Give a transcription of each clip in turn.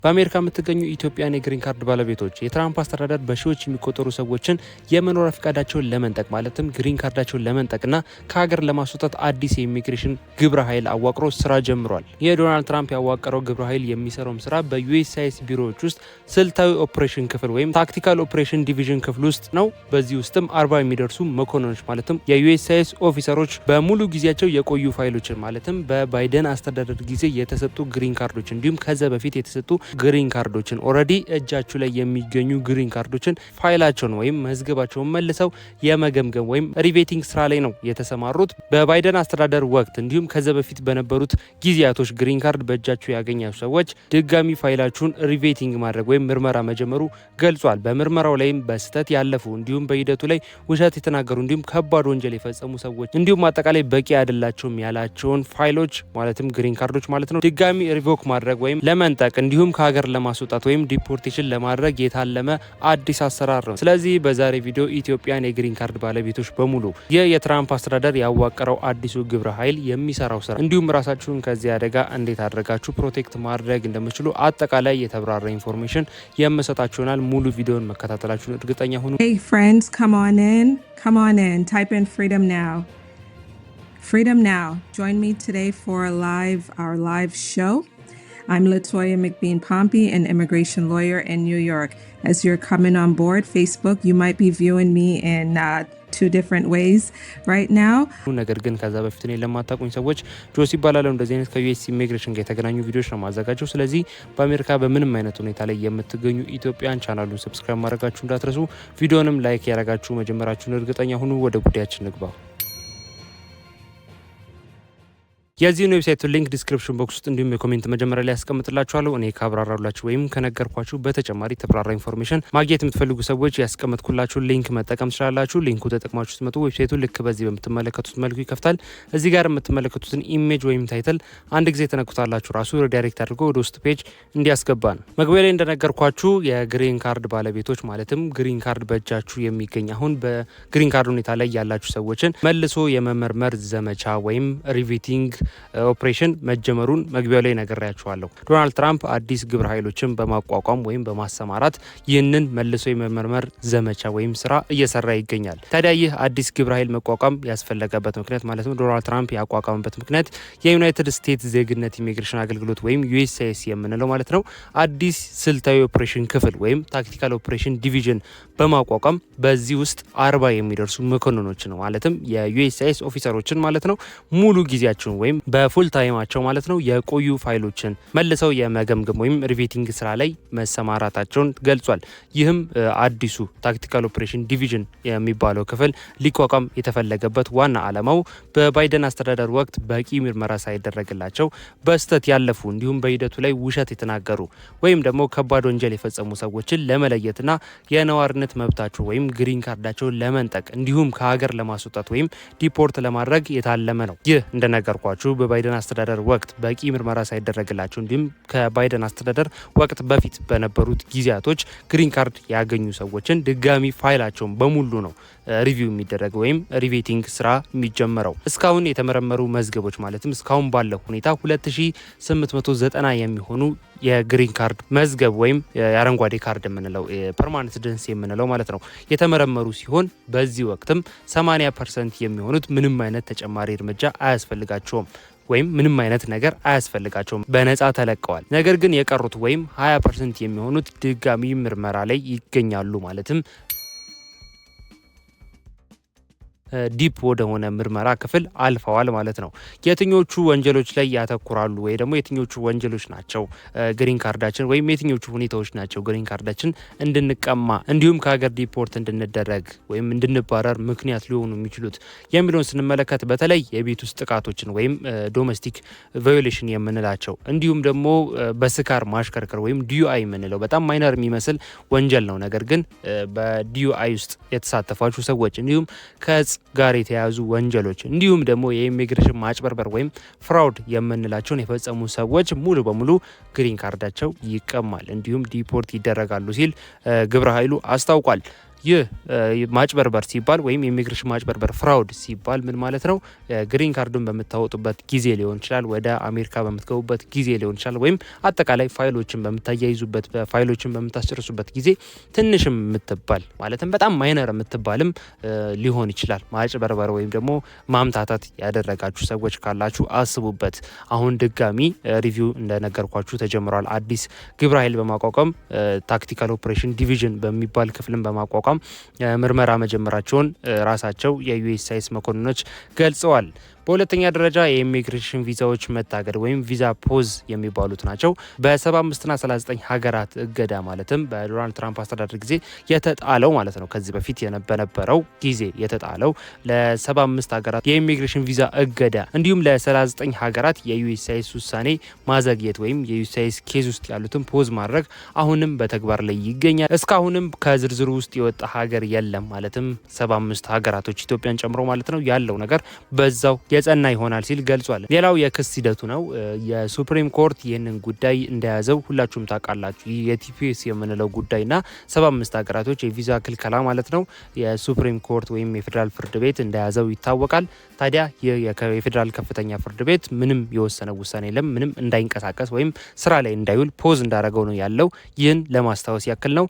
በአሜሪካ የምትገኙ ኢትዮጵያን የግሪን ካርድ ባለቤቶች የትራምፕ አስተዳደር በሺዎች የሚቆጠሩ ሰዎችን የመኖሪያ ፈቃዳቸውን ለመንጠቅ ማለትም ግሪን ካርዳቸውን ለመንጠቅና ከሀገር ለማስወጣት አዲስ የኢሚግሬሽን ግብረ ኃይል አዋቅሮ ስራ ጀምሯል። የዶናልድ ትራምፕ ያዋቀረው ግብረ ኃይል የሚሰራውም ስራ በዩኤስሲአይኤስ ቢሮዎች ውስጥ ስልታዊ ኦፕሬሽን ክፍል ወይም ታክቲካል ኦፕሬሽን ዲቪዥን ክፍል ውስጥ ነው። በዚህ ውስጥም 40 የሚደርሱ መኮንኖች ማለትም የዩኤስሲአይኤስ ኦፊሰሮች በሙሉ ጊዜያቸው የቆዩ ፋይሎችን ማለትም በባይደን አስተዳደር ጊዜ የተሰጡ ግሪን ካርዶች እንዲሁም ከዛ በፊት የተሰጡ ግሪን ካርዶችን ኦልሬዲ እጃችሁ ላይ የሚገኙ ግሪን ካርዶችን ፋይላቸውን ወይም መዝገባቸውን መልሰው የመገምገም ወይም ሪቬቲንግ ስራ ላይ ነው የተሰማሩት። በባይደን አስተዳደር ወቅት እንዲሁም ከዛ በፊት በነበሩት ጊዜያቶች ግሪን ካርድ በእጃችሁ ያገኛችሁ ሰዎች ድጋሚ ፋይላችሁን ሪቬቲንግ ማድረግ ወይም ምርመራ መጀመሩ ገልጿል። በምርመራው ላይም በስህተት ያለፉ እንዲሁም በሂደቱ ላይ ውሸት የተናገሩ እንዲሁም ከባድ ወንጀል የፈጸሙ ሰዎች እንዲሁም አጠቃላይ በቂ አይደላቸውም ያላቸውን ፋይሎች ማለትም ግሪን ካርዶች ማለት ነው ድጋሚ ሪቮክ ማድረግ ወይም ለመንጠቅ እንዲሁም ከሀገር ለማስወጣት ወይም ዲፖርቴሽን ለማድረግ የታለመ አዲስ አሰራር ነው። ስለዚህ በዛሬ ቪዲዮ ኢትዮጵያን የግሪን ካርድ ባለቤቶች በሙሉ የትራምፕ አስተዳደር ያዋቀረው አዲሱ ግብረ ኃይል የሚሰራው ስራ እንዲሁም ራሳችሁን ከዚህ አደጋ እንዴት አድርጋችሁ ፕሮቴክት ማድረግ እንደምትችሉ አጠቃላይ የተብራራ ኢንፎርሜሽን የምሰጣችሁ ይሆናል። ሙሉ ቪዲዮን መከታተላችሁን እርግጠኛ ሁኑ። Hey friends, come on in. Type in freedom now. Freedom now. Join me today for our live show. I'm Latoya McBean Pompey, an immigration lawyer in New York. As you're coming on board Facebook, you might be viewing me in two different ways right now. ነገር ግን ከዛ በፊት ነው ለማታውቁኝ ሰዎች ጆሲ ይባላል። እንደዚህ አይነት ከዩኤስ ኢሚግሬሽን ጋር የተገናኙ ቪዲዮዎች ነው ማዘጋጀው። ስለዚህ በአሜሪካ በምንም አይነት ሁኔታ ላይ የምትገኙ ኢትዮጵያን ቻናሉን ሰብስክራይብ ማድረጋችሁ እንዳትረሱ፣ ቪዲዮንም ላይክ ያደረጋችሁ መጀመራችሁን እርግጠኛ ሁኑ። ወደ ጉዳያችን ንግባ። የዚህን ዌብሳይት ሊንክ ዲስክሪፕሽን ቦክስ ውስጥ እንዲሁም የኮሜንት መጀመሪያ ላይ ያስቀምጥላችኋለሁ። እኔ ካብራራላችሁ ወይም ከነገርኳችሁ በተጨማሪ ተብራራ ኢንፎርሜሽን ማግኘት የምትፈልጉ ሰዎች ያስቀምጥኩላችሁ ሊንክ መጠቀም ትችላላችሁ። ሊንኩ ተጠቅማችሁ ስትመጡ ዌብሳይቱ ልክ በዚህ በምትመለከቱት መልኩ ይከፍታል። እዚህ ጋር የምትመለከቱትን ኢሜጅ ወይም ታይትል አንድ ጊዜ ተነኩታላችሁ ራሱ ሪዳይሬክት አድርጎ ወደ ውስጥ ፔጅ እንዲያስገባ ነው። መግቢያ ላይ እንደነገርኳችሁ የግሪን ካርድ ባለቤቶች ማለትም ግሪን ካርድ በእጃችሁ የሚገኝ አሁን በግሪን ካርድ ሁኔታ ላይ ያላችሁ ሰዎችን መልሶ የመመርመር ዘመቻ ወይም ሪቬቲንግ ኦፕሬሽን መጀመሩን መግቢያው ላይ ነግሬያችኋለሁ። ዶናልድ ትራምፕ አዲስ ግብረ ኃይሎችን በማቋቋም ወይም በማሰማራት ይህንን መልሶ የመመርመር ዘመቻ ወይም ስራ እየሰራ ይገኛል። ታዲያ ይህ አዲስ ግብረ ኃይል መቋቋም ያስፈለገበት ምክንያት ማለትም ዶናልድ ትራምፕ ያቋቋመበት ምክንያት የዩናይትድ ስቴትስ ዜግነት ኢሚግሬሽን አገልግሎት ወይም ዩኤስሲአይኤስ የምንለው ማለት ነው አዲስ ስልታዊ ኦፕሬሽን ክፍል ወይም ታክቲካል ኦፕሬሽን ዲቪዥን በማቋቋም በዚህ ውስጥ 40 የሚደርሱ መኮንኖች ነው ማለትም የዩኤስሲአይኤስ ኦፊሰሮችን ማለት ነው ሙሉ ጊዜያቸውን ወይም በፉል ታይማቸው ማለት ነው የቆዩ ፋይሎችን መልሰው የመገምገም ወይም ሪቬቲንግ ስራ ላይ መሰማራታቸውን ገልጿል። ይህም አዲሱ ታክቲካል ኦፕሬሽን ዲቪዥን የሚባለው ክፍል ሊቋቋም የተፈለገበት ዋና ዓላማው በባይደን አስተዳደር ወቅት በቂ ምርመራ ሳይደረግላቸው በስህተት ያለፉ እንዲሁም በሂደቱ ላይ ውሸት የተናገሩ ወይም ደግሞ ከባድ ወንጀል የፈጸሙ ሰዎችን ለመለየትና የነዋሪነት መብታቸው ወይም ግሪን ካርዳቸውን ለመንጠቅ እንዲሁም ከሀገር ለማስወጣት ወይም ዲፖርት ለማድረግ የታለመ ነው። ይህ እንደነገርኳችሁ በባይደን አስተዳደር ወቅት በቂ ምርመራ ሳይደረግላቸው እንዲሁም ከባይደን አስተዳደር ወቅት በፊት በነበሩት ጊዜያቶች ግሪን ካርድ ያገኙ ሰዎችን ድጋሚ ፋይላቸውን በሙሉ ነው ሪቪው የሚደረግ ወይም ሪቬቲንግ ስራ የሚጀመረው። እስካሁን የተመረመሩ መዝገቦች ማለትም እስካሁን ባለው ሁኔታ 2890 የሚሆኑ የግሪን ካርድ መዝገብ ወይም የአረንጓዴ ካርድ የምንለው ፐርማነንት ሬዚደንስ የምንለው ማለት ነው የተመረመሩ ሲሆን በዚህ ወቅትም 80% የሚሆኑት ምንም አይነት ተጨማሪ እርምጃ አያስፈልጋቸውም ወይም ምንም አይነት ነገር አያስፈልጋቸውም፣ በነፃ ተለቀዋል። ነገር ግን የቀሩት ወይም 20% የሚሆኑት ድጋሚ ምርመራ ላይ ይገኛሉ ማለትም ዲፕ ወደ ሆነ ምርመራ ክፍል አልፈዋል ማለት ነው። የትኞቹ ወንጀሎች ላይ ያተኩራሉ ወይ ደግሞ የትኞቹ ወንጀሎች ናቸው ግሪን ካርዳችን ወይም የትኞቹ ሁኔታዎች ናቸው ግሪን ካርዳችን እንድንቀማ እንዲሁም ከሀገር ዲፖርት እንድንደረግ ወይም እንድንባረር ምክንያት ሊሆኑ የሚችሉት የሚለውን ስንመለከት በተለይ የቤት ውስጥ ጥቃቶችን ወይም ዶሜስቲክ ቫዮሌሽን የምንላቸው እንዲሁም ደግሞ በስካር ማሽከርከር ወይም ዲዩአይ የምንለው በጣም ማይነር የሚመስል ወንጀል ነው። ነገር ግን በዲዩአይ ውስጥ የተሳተፋችሁ ሰዎች እንዲሁም ከጽ ጋር የተያዙ ወንጀሎች እንዲሁም ደግሞ የኢሚግሬሽን ማጭበርበር ወይም ፍራውድ የምንላቸውን የፈጸሙ ሰዎች ሙሉ በሙሉ ግሪን ካርዳቸው ይቀማል እንዲሁም ዲፖርት ይደረጋሉ ሲል ግብረ ኃይሉ አስታውቋል። ይህ ማጭበርበር ሲባል ወይም የኢሚግሬሽን ማጭበርበር ፍራውድ ሲባል ምን ማለት ነው? ግሪን ካርዱን በምታወጡበት ጊዜ ሊሆን ይችላል፣ ወደ አሜሪካ በምትገቡበት ጊዜ ሊሆን ይችላል፣ ወይም አጠቃላይ ፋይሎችን በምታያይዙበት ፋይሎችን በምታስጨርሱበት ጊዜ ትንሽም የምትባል ማለትም በጣም ማይነር የምትባልም ሊሆን ይችላል ማጭበርበር ወይም ደግሞ ማምታታት ያደረጋችሁ ሰዎች ካላችሁ አስቡበት። አሁን ድጋሚ ሪቪው እንደነገርኳችሁ ተጀምሯል። አዲስ ግብረ ኃይል በማቋቋም ታክቲካል ኦፕሬሽን ዲቪዥን በሚባል ክፍልን በማቋቋም ምርመራ መጀመራቸውን ራሳቸው የዩኤስሲአይኤስ መኮንኖች ገልጸዋል። በሁለተኛ ደረጃ የኢሚግሬሽን ቪዛዎች መታገድ ወይም ቪዛ ፖዝ የሚባሉት ናቸው። በ75ና 39 ሀገራት እገዳ ማለትም በዶናልድ ትራምፕ አስተዳደር ጊዜ የተጣለው ማለት ነው። ከዚህ በፊት በነበረው ጊዜ የተጣለው ለ75 ሀገራት የኢሚግሬሽን ቪዛ እገዳ እንዲሁም ለ39 ሀገራት የዩኤስሲአይኤስ ውሳኔ ማዘግየት ወይም የዩኤስሲአይኤስ ኬዝ ውስጥ ያሉትን ፖዝ ማድረግ አሁንም በተግባር ላይ ይገኛል። እስካሁንም ከዝርዝሩ ውስጥ የወጣ ሀገር የለም። ማለትም 75 ሀገራቶች ኢትዮጵያን ጨምሮ ማለት ነው። ያለው ነገር በዛው የጸና ይሆናል ሲል ገልጿል። ሌላው የክስ ሂደቱ ነው። የሱፕሪም ኮርት ይህንን ጉዳይ እንደያዘው ሁላችሁም ታውቃላችሁ። የቲፒኤስ የምንለው ጉዳይና 75 ሀገራቶች የቪዛ ክልከላ ማለት ነው የሱፕሪም ኮርት ወይም የፌዴራል ፍርድ ቤት እንደያዘው ይታወቃል። ታዲያ የፌዴራል ከፍተኛ ፍርድ ቤት ምንም የወሰነው ውሳኔ የለም። ምንም እንዳይንቀሳቀስ ወይም ስራ ላይ እንዳይውል ፖዝ እንዳደረገው ነው ያለው። ይህን ለማስታወስ ያክል ነው።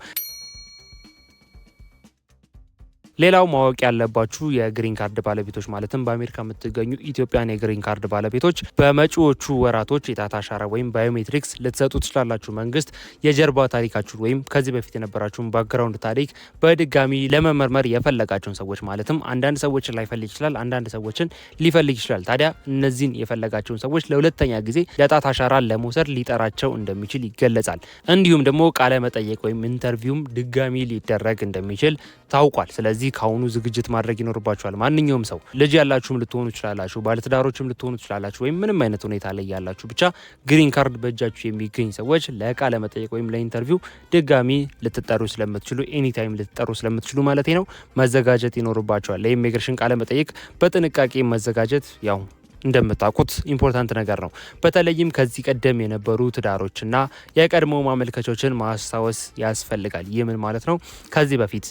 ሌላው ማወቅ ያለባችሁ የግሪን ካርድ ባለቤቶች ማለትም በአሜሪካ የምትገኙ ኢትዮጵያን የግሪን ካርድ ባለቤቶች በመጪዎቹ ወራቶች የጣት አሻራ ወይም ባዮሜትሪክስ ልትሰጡ ትችላላችሁ። መንግስት የጀርባ ታሪካችሁን ወይም ከዚህ በፊት የነበራችሁን ባክግራውንድ ታሪክ በድጋሚ ለመመርመር የፈለጋቸውን ሰዎች ማለትም አንዳንድ ሰዎችን ላይፈልግ ይችላል፣ አንዳንድ ሰዎችን ሊፈልግ ይችላል። ታዲያ እነዚህን የፈለጋቸውን ሰዎች ለሁለተኛ ጊዜ የጣት አሻራ ለመውሰድ ሊጠራቸው እንደሚችል ይገለጻል። እንዲሁም ደግሞ ቃለ መጠየቅ ወይም ኢንተርቪውም ድጋሚ ሊደረግ እንደሚችል ታውቋል። ስለዚህ ካሁኑ ዝግጅት ማድረግ ይኖርባችኋል። ማንኛውም ሰው ልጅ ያላችሁም ልትሆኑ ትችላላችሁ፣ ባለትዳሮችም ልትሆኑ ትችላላችሁ፣ ወይም ምንም አይነት ሁኔታ ላይ ያላችሁ ብቻ ግሪን ካርድ በእጃችሁ የሚገኝ ሰዎች ለቃለ መጠየቅ ወይም ለኢንተርቪው ድጋሚ ልትጠሩ ስለምትችሉ ኤኒታይም ልትጠሩ ስለምትችሉ ማለት ነው መዘጋጀት ይኖርባችኋል። ለኢሚግሬሽን ቃለ መጠየቅ በጥንቃቄ መዘጋጀት ያው እንደምታውቁት ኢምፖርታንት ነገር ነው። በተለይም ከዚህ ቀደም የነበሩ ትዳሮችና የቀድሞ ማመልከቻዎችን ማስታወስ ያስፈልጋል። ይህ ምን ማለት ነው? ከዚህ በፊት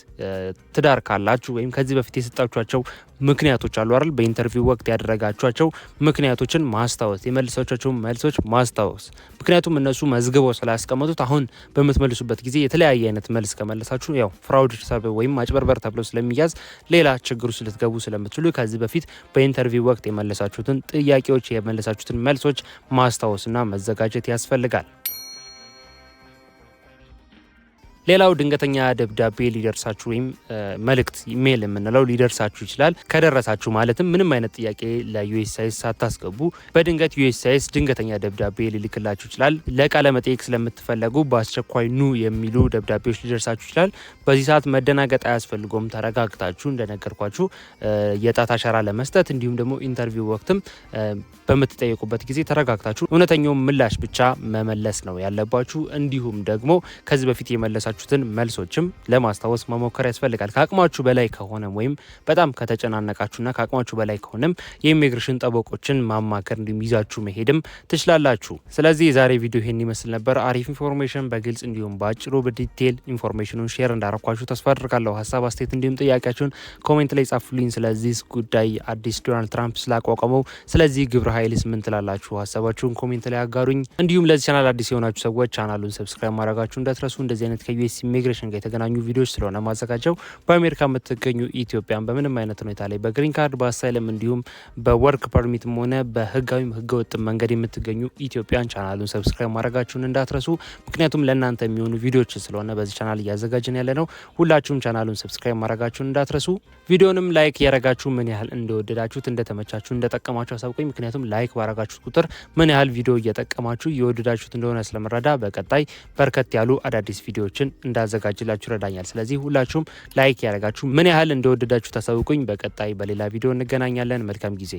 ትዳር ካላችሁ ወይም ከዚህ በፊት የሰጣችኋቸው ምክንያቶች አሉ አይደል? በኢንተርቪው ወቅት ያደረጋችኋቸው ምክንያቶችን ማስታወስ፣ የመለሳችኋቸው መልሶች ማስታወስ። ምክንያቱም እነሱ መዝግበው ስላስቀመጡት አሁን በምትመልሱበት ጊዜ የተለያየ አይነት መልስ ከመለሳችሁ ያው ፍራውድ ወይም ማጭበርበር ተብሎ ስለሚያዝ ሌላ ችግር ውስጥ ልትገቡ ስለምትችሉ ከዚህ በፊት በኢንተርቪው ወቅት የመለሳችሁትን ጥያቄዎች የመለሳችሁትን መልሶች ማስታወስና መዘጋጀት ያስፈልጋል። ሌላው ድንገተኛ ደብዳቤ ሊደርሳችሁ ወይም መልእክት ኢሜል የምንለው ሊደርሳችሁ ይችላል። ከደረሳችሁ ማለትም ምንም አይነት ጥያቄ ለዩኤስሲአይኤስ ሳታስገቡ በድንገት ዩኤስሲአይኤስ ድንገተኛ ደብዳቤ ሊልክላችሁ ይችላል። ለቃለ መጠየቅ ስለምትፈለጉ በአስቸኳይ ኑ የሚሉ ደብዳቤዎች ሊደርሳችሁ ይችላል። በዚህ ሰዓት መደናገጥ አያስፈልጎም። ተረጋግታችሁ እንደነገርኳችሁ የጣት አሻራ ለመስጠት እንዲሁም ደግሞ ኢንተርቪው ወቅትም በምትጠየቁበት ጊዜ ተረጋግታችሁ እውነተኛውን ምላሽ ብቻ መመለስ ነው ያለባችሁ። እንዲሁም ደግሞ ከዚህ በፊት የመለሳችሁትን መልሶችም ለማስታወስ መሞከር ያስፈልጋል። ከአቅማችሁ በላይ ከሆነም ወይም በጣም ከተጨናነቃችሁና ከአቅማችሁ በላይ ከሆነም የኢሚግሬሽን ጠበቆችን ማማከር እንዲይዛችሁ መሄድም ትችላላችሁ። ስለዚህ የዛሬ ቪዲዮ ይሄን ይመስል ነበር። አሪፍ ኢንፎርሜሽን በግልጽ እንዲሁም በአጭሩ በዲቴል ኢንፎርሜሽኑን ሼር እንዳረኳችሁ ተስፋ አድርጋለሁ። ሀሳብ አስተያየት እንዲሁም ጥያቄያችሁን ኮሜንት ላይ ጻፉልኝ። ስለዚህ ጉዳይ አዲስ ዶናልድ ትራምፕ ስላቋቋመው ስለዚህ ግብረ ኃይልስ ምን ትላላችሁ? ሀሳባችሁን ኮሜንት ላይ አጋሩኝ። እንዲሁም ለዚህ ቻናል አዲስ የሆናችሁ ሰዎች ቻናሉን ሰብስክራይብ ማድረጋችሁ እንዳትረሱ። እንደዚህ አይነት ከዩኤስ ኢሚግሬሽን ጋር የተገናኙ ቪዲዮዎች ስለሆነ ማዘጋጀው በአሜሪካ የምትገኙ ኢትዮጵያን በምንም አይነት ሁኔታ ላይ በግሪን ካርድ በአሳይለም እንዲሁም በወርክ ፐርሚትም ሆነ በህጋዊም ህገወጥ መንገድ የምትገኙ ኢትዮጵያን ቻናሉን ሰብስክራይብ ማድረጋችሁን እንዳትረሱ። ምክንያቱም ለእናንተ የሚሆኑ ቪዲዮዎች ስለሆነ በዚህ ቻናል እያዘጋጀን ያለ ነው። ሁላችሁም ቻናሉን ሰብስክራይብ ማድረጋችሁን እንዳትረሱ። ቪዲዮንም ላይክ ያረጋችሁ ምን ያህል እንደወደዳችሁት እንደተመቻችሁ እንደጠቀማችሁ አሳውቁኝ። ምክንያቱም ላይክ ባረጋችሁት ቁጥር ምን ያህል ቪዲዮ እየጠቀማችሁ እየወደዳችሁት እንደሆነ ስለመረዳ በቀጣይ በርከት ያሉ አዳዲስ ቪዲዮዎችን እንዳዘጋጅላችሁ ይረዳኛል። ስለዚህ ሁላችሁም ላይክ ያረጋችሁ ምን ያህል እንደወደዳችሁ ታሳውቁኝ። በቀጣይ በሌላ ቪዲዮ እንገናኛለን። መልካም ጊዜ